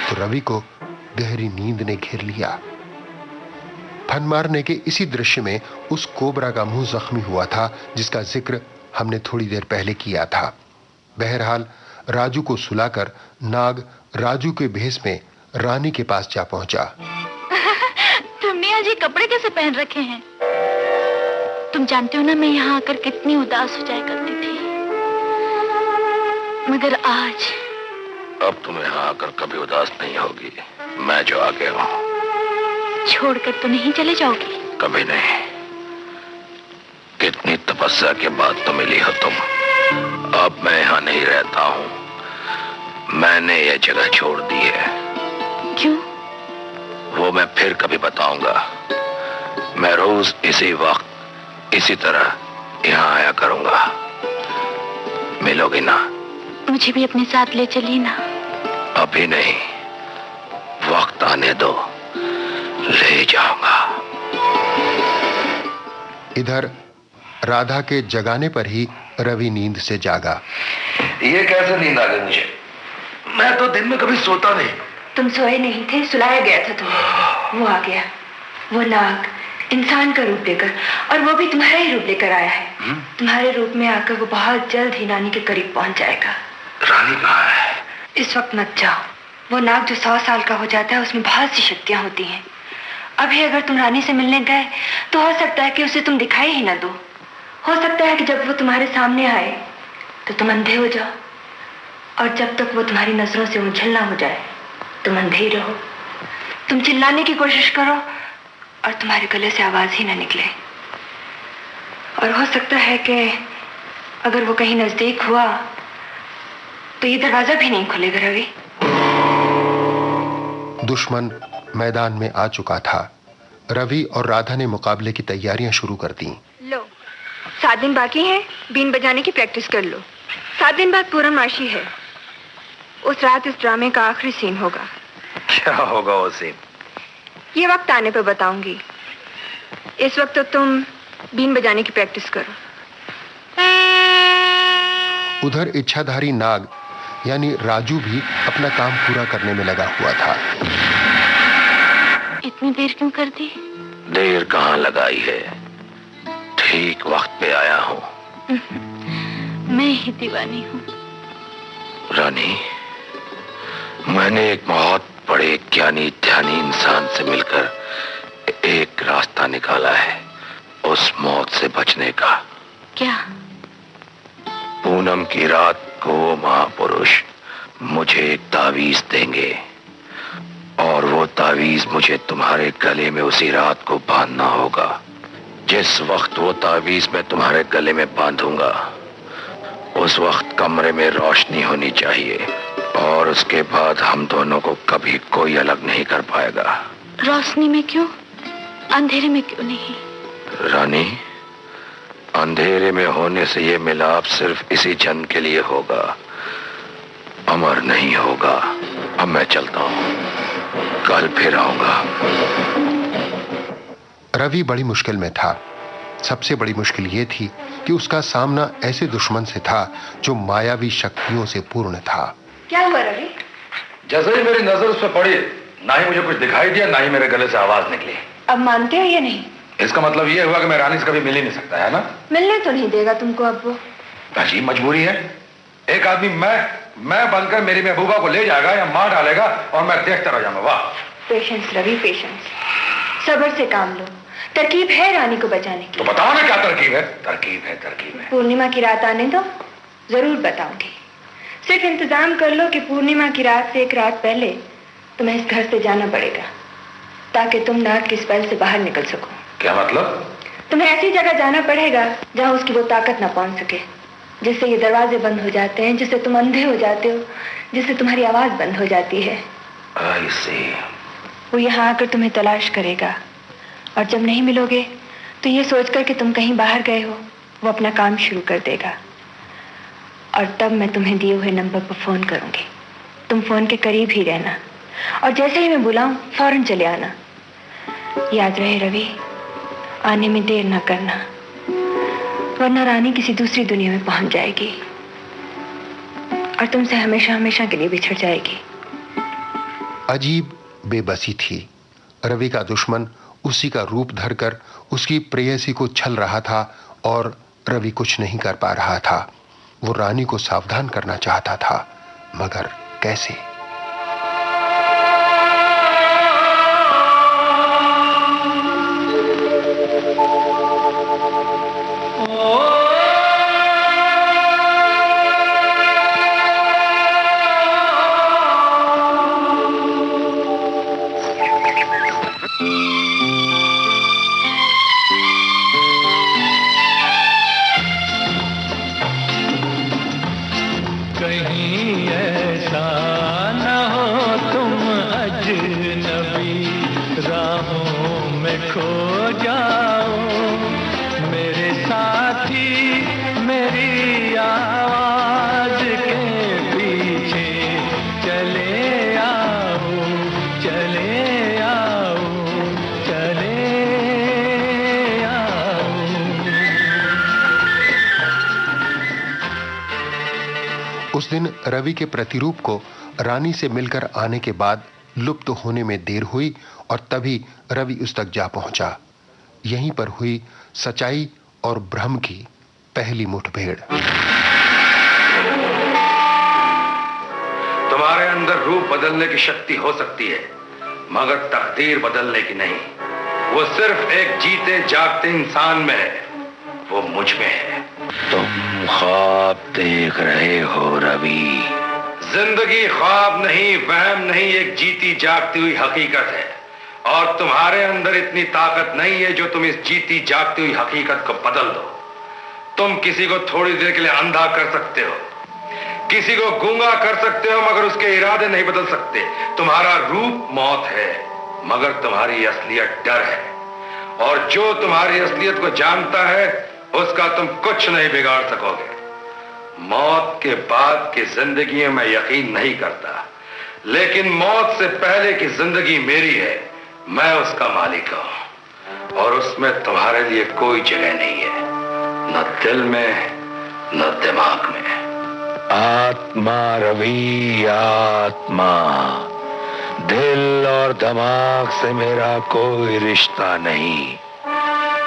तो रवि को गहरी नींद ने घेर लिया। फन मारने के इसी दृश्य में उस कोबरा का मुंह जख्मी हुआ था जिसका जिक्र हमने थोड़ी देर पहले किया था। बहरहाल राजू को सुलाकर नाग राजू के भेष में रानी के पास जा पहुंचा। तुमने आज ये कपड़े कैसे पहन रखे हैं? तुम जानते हो ना, मैं यहाँ आकर कितनी उदास हो जाया करती थी, मगर आज। अब तुम यहाँ आकर कभी उदास नहीं होगी। मैं जो आ गया हूँ। छोड़कर तो नहीं चले जाओगी? कभी नहीं। कितनी तपस्या के बाद तो मिली हो तुम। अब मैं यहाँ नहीं रहता हूँ। मैंने ये जगह छोड़ दी है। क्यों? वो मैं फिर कभी बताऊंगा। मैं रोज इसी वक्त इसी तरह यहाँ आया करूंगा। मिलोगी ना? मुझे भी अपने साथ ले चलिए ना। अभी नहीं, वक्त आने दो, ले जाऊंगा। इधर राधा के जगाने पर ही रवि नींद से जागा। ये कैसे नींद आ गई मुझे? मैं तो दिन में कभी सोता नहीं। तुम सोए नहीं थे, सुलाया गया था तुम्हें। वो आ गया, वो नाग इंसान का रूप लेकर, और वो भी तुम्हारा ही रूप लेकर आया है। तुम्हारे रूप में आकर वो बहुत जल्द ही रानी के करीब पहुंच जाएगा। रानी कहाँ है? इस वक्त मत जाओ। वो नाग जो 100 साल का हो जाता है उसमें बहुत सी शक्तियां होती हैं। अभी अगर तुम रानी से मिलने गए तो हो सकता है कि उसे तुम दिखाई ही ना दो। हो सकता है कि जब वो तुम्हारे सामने आए तो तुम अंधे हो जाओ, और जब तक वो तुम्हारी नजरों से ओझल ना हो जाए तुम अंधे ही रहो। तुम चिल्लाने की कोशिश करो और तुम्हारे गले से आवाज ही ना निकले। और हो सकता है कि अगर वो कहीं नजदीक हुआ तो ये दरवाजा भी नहीं खुलेगा रवि। दुश्मन मैदान में आ चुका था। रवि और राधा ने मुकाबले की तैयारियां शुरू कर दी। लो, 7 दिन बाकी हैं, बीन बजाने की प्रैक्टिस कर लो। 7 दिन बाद पूर्णमासी है। उस रात इस ड्रामे का आखिरी सीन होगा। क्या होगा वो सीन? ये वक्त आने पर बताऊंगी। इस वक्त तो तुम बीन बजाने की प्रैक्टिस करो। उधर इच्छाधारी नाग यानी राजू भी अपना काम पूरा करने में लगा हुआ था। इतनी देर क्यों कर दी? देर कहाँ लगाई है, ठीक वक्त पे आया हूँ। मैं ही दीवानी हूँ। रानी, मैंने एक बहुत बड़े ज्ञानी ध्यानी इंसान से मिलकर एक रास्ता निकाला है उस मौत से बचने का। क्या? पूनम की रात को वो महापुरुष मुझे एक तावीज देंगे, और वो तावीज मुझे तुम्हारे गले में उसी रात को बांधना होगा। जिस वक्त वो तावीज मैं तुम्हारे गले में बांधूंगा उस वक्त कमरे में रोशनी होनी चाहिए, और उसके बाद हम दोनों को कभी कोई अलग नहीं कर पाएगा। रोशनी में क्यों? अंधेरे में क्यों नहीं? रानी, अंधेरे में होने से ये मिलाप सिर्फ इसी जन्म के लिए होगा, अमर नहीं होगा। अब मैं चलता हूँ, कल फिर आऊंगा। रवि बड़ी मुश्किल में था। सबसे बड़ी मुश्किल ये थी कि उसका सामना ऐसे दुश्मन से था जो मायावी शक्तियों से पूर्ण था। क्या हुआ रवि? जैसे ही मेरी नजर उस पर पड़ी, ना ही मुझे कुछ दिखाई दिया, ना ही मेरे गले से आवाज निकली। अब मानते हो या नहीं? इसका मतलब ये हुआ कि मैं रानी से कभी मिल ही नहीं सकता, है ना? मिलने तो नहीं देगा तुमको अब वो। अजीब मजबूरी है। एक आदमी मैं बनकर मेरी महबूबा को ले जाएगा या मार डालेगा और मैं देखता रह जाऊंगा। वाह! Patience Ravi, patience. सब्र से काम लो। तरकीब है रानी को बचाने की। तो बताओ ना क्या तरकीब है? तरकीब है। पूर्णिमा की रात आने दो, जरूर बताऊंगी। सिर्फ इंतजाम कर लो कि पूर्णिमा की रात से एक रात पहले तुम्हें इस घर से जाना पड़ेगा, ताकि तुम नाग की स्पेल से बाहर निकल सको। क्या मतलब? तुम्हें ऐसी जगह जाना पड़ेगा जहाँ उसकी वो ताकत ना पहुंच सके, जिससे ये दरवाजे बंद हो जाते हैं, जिससे तुम अंधे हो जाते हो, जिससे तुम्हारी आवाज बंद हो जाती है। I see. वो यहाँ आकर तुम्हें तलाश करेगा, और जब नहीं मिलोगे तो ये सोचकर कि तुम कहीं बाहर गए हो, वो अपना काम शुरू कर देगा। और तब मैं तुम्हें दिए हुए नंबर पर फोन करूंगी। तुम फोन के करीब ही रहना, और जैसे ही मैं बुलाऊं फौरन चले आना। याद रहे रवि, आने में देर ना करना, वरना रानी किसी दूसरी दुनिया में पहुंच जाएगी। और तुमसे हमेशा हमेशा के लिए बिछड़ जाएगी। अजीब बेबसी थी। रवि का दुश्मन उसी का रूप धरकर उसकी प्रेयसी को छल रहा था और रवि कुछ नहीं कर पा रहा था। वो रानी को सावधान करना चाहता था, मगर कैसे? उस दिन रवि के प्रतिरूप को रानी से मिलकर आने के बाद लुप्त होने में देर हुई और तभी रवि उस तक जा पहुंचा। यहीं पर हुई सच्चाई और भ्रम की पहली मुठभेड़। तुम्हारे अंदर रूप बदलने की शक्ति हो सकती है, मगर तकदीर बदलने की नहीं। वो सिर्फ एक जीते जागते इंसान में है, वो मुझ में है। तुम ख्वाब देख रहे हो रवि। जिंदगी ख्वाब नहीं, वहम नहीं, एक जीती जागती हुई हकीकत है। और तुम्हारे अंदर इतनी ताकत नहीं है जो तुम इस जीती जागती हुई हकीकत को बदल दो। तुम किसी को थोड़ी देर के लिए अंधा कर सकते हो, किसी को गूंगा कर सकते हो, मगर उसके इरादे नहीं बदल सकते। तुम्हारा रूप मौत है, मगर तुम्हारी असलियत डर है। और जो तुम्हारी असलियत को जानता है उसका तुम कुछ नहीं बिगाड़ सकोगे। मौत के बाद की जिंदगी में मैं यकीन नहीं करता, लेकिन मौत से पहले की जिंदगी मेरी है। मैं उसका मालिक हूं और उसमें तुम्हारे लिए कोई जगह नहीं है, न दिल में न दिमाग में। आत्मा रवि, आत्मा। दिल और दिमाग से मेरा कोई रिश्ता नहीं।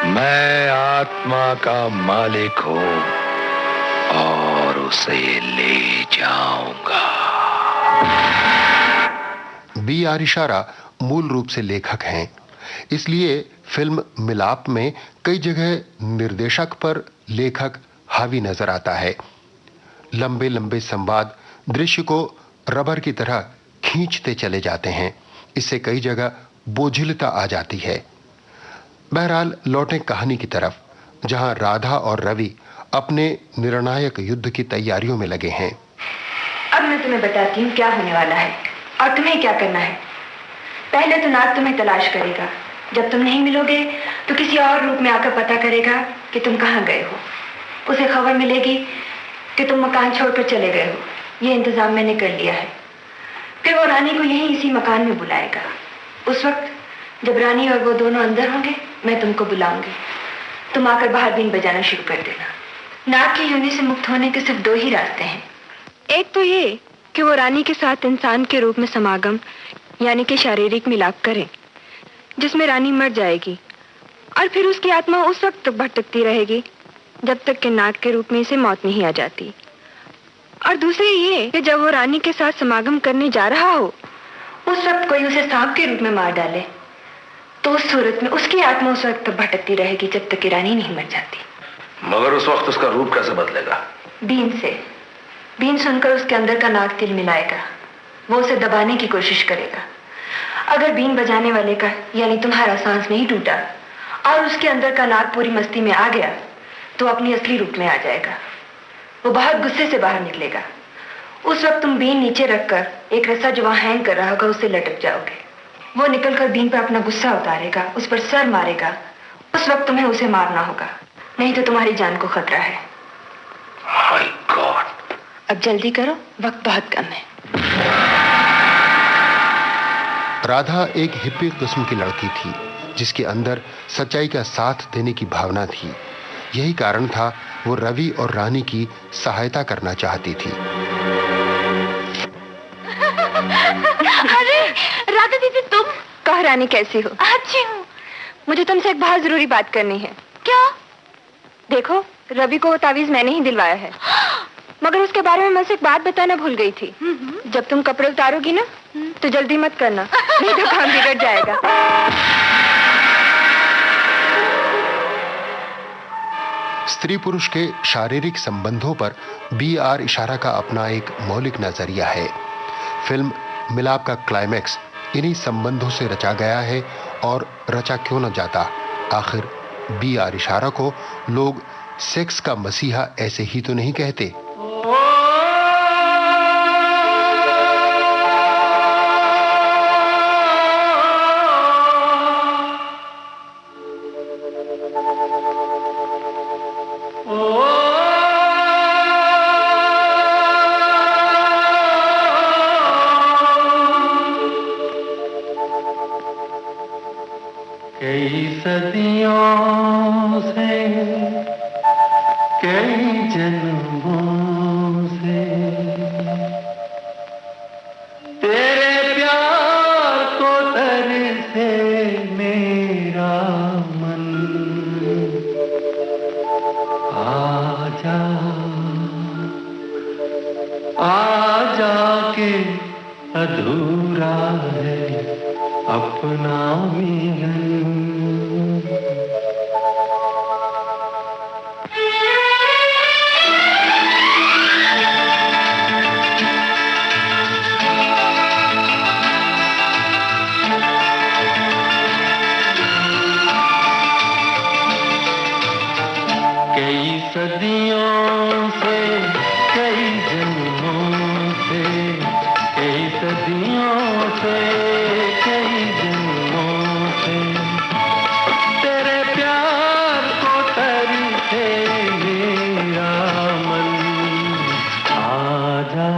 मैं आत्मा का मालिक हूं और उसे ले जाऊंगा। बी आर इशारा मूल रूप से लेखक हैं, इसलिए फिल्म मिलाप में कई जगह निर्देशक पर लेखक हावी नजर आता है। लंबे लंबे संवाद दृश्य को रबर की तरह खींचते चले जाते हैं। इससे कई जगह बोझिलता आ जाती है। बहरहाल लौटें कहानी की तरफ, जहां राधा और रवि अपने निर्णायक युद्ध की तैयारियों में लगे हैं। अब मैं तुम्हें बताती हूँ क्या होने वाला है और तुम्हें क्या करना है। पहले तो नाग तुम्हें तलाश करेगा। जब तुम नहीं मिलोगे तो किसी और रूप में आकर पता करेगा कि तुम कहाँ गए हो। उसे खबर मिलेगी कि तुम मकान छोड़कर चले गए हो। ये इंतजाम मैंने कर लिया है। फिर वो रानी को यहीं इसी मकान में बुलाएगा। उस वक्त जब रानी और वो दोनों अंदर होंगे, मैं तुमको बुलाऊंगी। तुम आकर बाहर बीन बजाना शुरू कर देना। नाग की योनि से मुक्त होने के सिर्फ दो ही रास्ते हैं। एक तो ये कि वो रानी के साथ इंसान के रूप में समागम यानी कि शारीरिक मिलाप करे, जिसमें रानी मर जाएगी और फिर उसकी आत्मा उस वक्त तक भटकती रहेगी जब तक कि नाग के रूप में इसे मौत नहीं आ जाती। और दूसरी ये कि जब वो रानी के साथ समागम करने जा रहा हो, उस वक्त कोई उसे सांप के रूप में मार डाले, तो उस सूरत में उसकी आत्मा उस वक्त तक भटकती रहेगी जब तक कि रानी नहीं मर जाती। मगर उस वक्त उसका रूप कैसे बदलेगा? बीन से। बीन सुनकर उसके अंदर का नाग तिल मिलाएगा। वो उसे दबाने की कोशिश करेगा। अगर बीन बजाने वाले का यानी तुम्हारा सांस नहीं टूटा और उसके अंदर का नाग पूरी मस्ती में आ गया तो अपनी असली रूप में आ जाएगा। वो बहुत गुस्से से बाहर निकलेगा। उस वक्त तुम बीन नीचे रखकर एक रस्सा जो वहां हैंग कर रहा होगा उससे लटक जाओगे। वो निकलकर बीन पर अपना गुस्सा उतारेगा, उस पर सर मारेगा। उस वक्त तुम्हें उसे मारना होगा, नहीं तो तुम्हारी जान को खतरा है। My God! अब जल्दी करो, वक्त बहुत कम है। राधा एक हिप्पी किस्म की लड़की थी जिसके अंदर सच्चाई का साथ देने की भावना थी। यही कारण था वो रवि और रानी की सहायता करना चाहती थी। और रानी कैसी हो? अच्छी हूँ। मुझे तुमसे एक बहुत जरूरी बात करनी है। क्या? देखो, रवि को वो तावीज मैंने ही दिलवाया है, मगर उसके बारे में मैं उसे एक बात बताना भूल गई थी। जब तुम कपड़े उतारोगी ना तो जल्दी मत करना, नहीं तो काम बिगड़ जाएगा। स्त्री पुरुष के शारीरिक संबंधों पर B.R. इशारा का अपना एक मौलिक नजरिया है। फिल्म मिलाप का क्लाइमैक्स इन्हीं संबंधों से रचा गया है, और रचा क्यों न जाता। आखिर B.R. इशारा को लोग सेक्स का मसीहा ऐसे ही तो नहीं कहते। कई सदियों से, कई जन्मों से तेरे प्यार को तरसे मेरा मन। आजा आजा के अधूरा है अपना मिलन। कई सदियों से, कई जन्मों से, कई सदियों से, कई जन्मों से तेरे प्यार को तरसे मेरा मन। आजा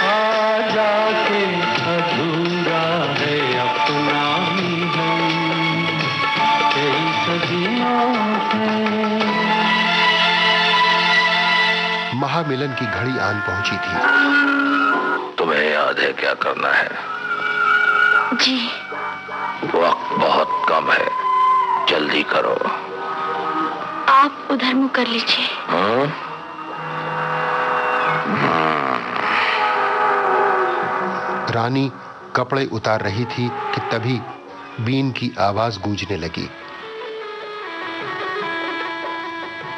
आजा के अधूरा है अपना मिलन। कई सदियों से। महामिलन की घड़ी आन पहुंची थी। तुम्हें याद है क्या करना है? जी। वक्त बहुत कम है, जल्दी करो। आप उधर मुंह कर लीजिए। रानी कपड़े उतार रही थी कि तभी बीन की आवाज गूंजने लगी।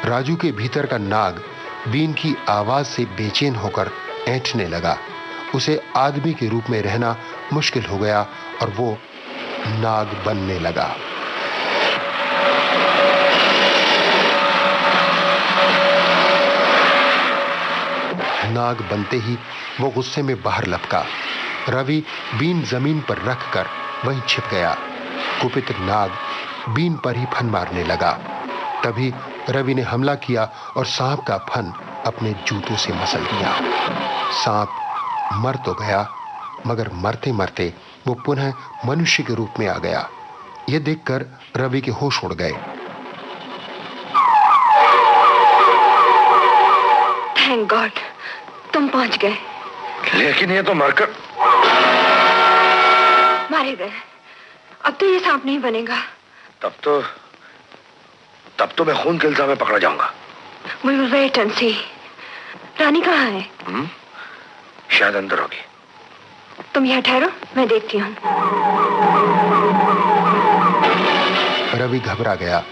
राजू के भीतर का नाग बीन की आवाज से बेचैन होकर ऐंठने लगा। उसे आदमी के रूप में रहना मुश्किल हो गया और वो नाग बनने लगा। नाग बनते ही वो गुस्से में बाहर लपका। रवि बीन जमीन पर रखकर वहीं छिप गया। कुपित नाग बीन पर ही फन मारने लगा। तभी रवि ने हमला किया और सांप का फन अपने जूतों से मसल दिया। सांप मर तो गया, मगर मरते मरते वो पुनः मनुष्य के रूप में आ गया। यह देखकर रवि के होश उड़ गए। थैंक गॉड, तुम पहुंच गए। लेकिन ये तो मरकर मारे गए। अब तो ये सांप नहीं बनेगा। तब तो मैं खून के इल्जाम में पकड़ा जाऊंगा। We will wait and see. रानी कहाँ है? शायद अंदर होगी। तुम यहाँ ठहरो, मैं देखती हूँ। रवि घबरा गया।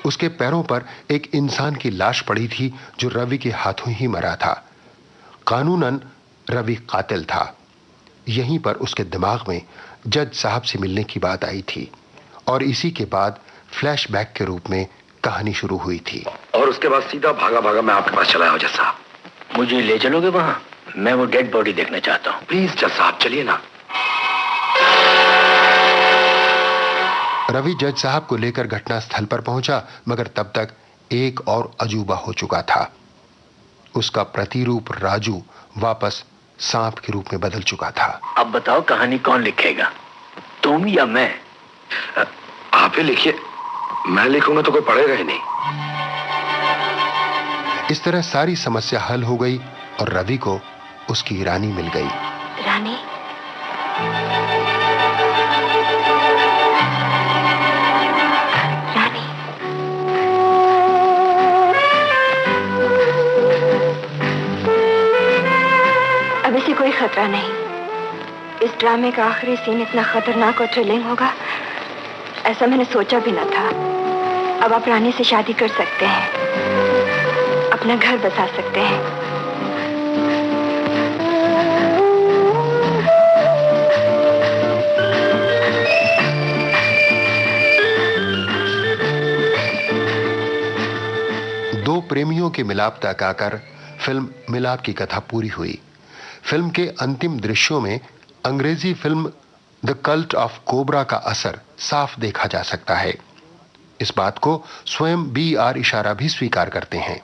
उसके पैरों पर एक इंसान की लाश पड़ी थी जो रवि के हाथों ही मरा था। कानूनन रवि कातिल था। यहीं पर उसके दिमाग में जज साहब से मिलने की बात आई थी और इसी के बाद फ्लैशबैक के रूप में कहानी शुरू हुई थी। और उसके बाद सीधा भागा भागा मैं आपके पास चला आया जज साहब। मुझे ले चलोगे वहां? मैं वो डेड बॉडी देखना चाहता हूँ। प्लीज जज साहब चलिए ना। रवि जज साहब को लेकर घटनास्थल पर पहुंचा, मगर तब तक एक और अजूबा हो चुका था। उसका प्रतिरूप राजू वापस सांप के रूप में बदल चुका था। अब बताओ कहानी कौन लिखेगा, तुम या मैं? आप ही लिखिए, मैं लिखूंगा तो कोई पढ़ेगा ही नहीं। इस तरह सारी समस्या हल हो गई और रवि को उसकी रानी मिल गई। रानी, अब इसे कोई खतरा नहीं। इस ड्रामे का आखिरी सीन इतना खतरनाक और थ्रिलिंग होगा, ऐसा मैंने सोचा भी न था। अब आप रानी से शादी कर सकते हैं, अपना घर बसा सकते हैं। दो प्रेमियों के मिलाप तक आकर फिल्म मिलाप की कथा पूरी हुई। फिल्म के अंतिम दृश्यों में अंग्रेजी film the cult of cobra का असर साफ देखा जा सकता है। इस बात को स्वयं B.R. इशारा भी स्वीकार करते हैं।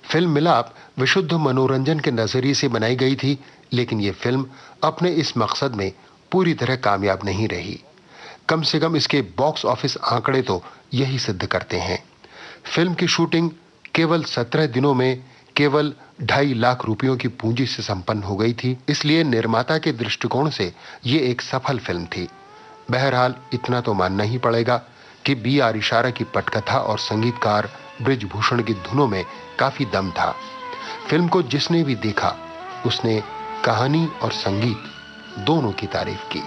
फिल्म मिलाप विशुद्ध मनोरंजन के नजरिए से बनाई गई थी, लेकिन यह फिल्म अपने इस मकसद में पूरी तरह कामयाब नहीं रही। कम से कम इसके बॉक्स ऑफिस आंकड़े तो यही सिद्ध करते हैं। फिल्म की शूटिंग केवल 17 दिनों में केवल 2.5 लाख रुपयों की पूंजी से संपन्न हो गई थी, इसलिए निर्माता के दृष्टिकोण से ये एक सफल फिल्म थी। बहरहाल इतना तो मानना ही पड़ेगा कि B.R. इशारा की पटकथा और संगीतकार ब्रिजभूषण की धुनों में काफी दम था। फिल्म को जिसने भी देखा उसने कहानी और संगीत दोनों की तारीफ की।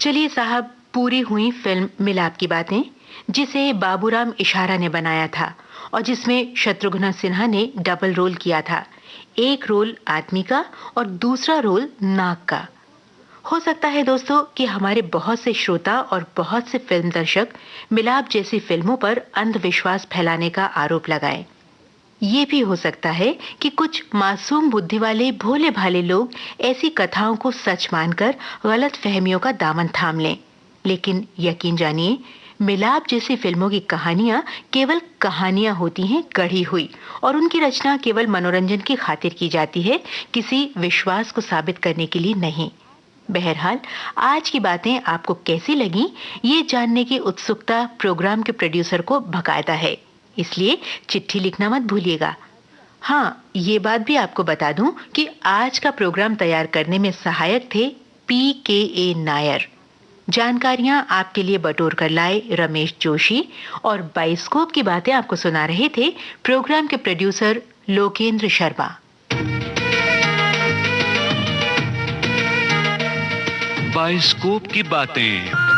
चलिए साहब, पूरी हुई फिल्म मिलाप की बातें। जिसे बाबूराम इशारा ने बनाया था और जिसमें शत्रुघ्न सिन्हा ने डबल रोल किया था, एक रोल आदमी का और दूसरा रोल नाग का। हो सकता है दोस्तों कि हमारे बहुत से श्रोता और बहुत से फिल्म दर्शक मिलाप जैसी फिल्मों पर अंधविश्वास फैलाने का आरोप लगाएं। ये भी हो सकता है कि कुछ मासूम बुद्धि वाले भोले भाले लोग ऐसी कथाओं को सच मानकर गलत फहमियों का दामन थाम लें। लेकिन यकीन जानिए, मिलाप जैसी फिल्मों की कहानियां केवल कहानियां होती हैं गढ़ी हुई, और उनकी रचना केवल मनोरंजन की खातिर की जाती है, किसी विश्वास को साबित करने के लिए नहीं। बहरहाल, आज की बातें आपको कैसी लगी, ये जानने की उत्सुकता प्रोग्राम के प्रोड्यूसर को भगाता है, इसलिए चिट्ठी लिखना मत भूलिएगा। हाँ, ये बात भी आपको बता दूं कि आज का प्रोग्राम तैयार करने में सहायक थे PKA नायर। जानकारियां आपके लिए बटोर कर लाए रमेश जोशी, और बाइस्कोप की बातें आपको सुना रहे थे प्रोग्राम के प्रोड्यूसर लोकेंद्र शर्मा। बाइस्कोप की बातें।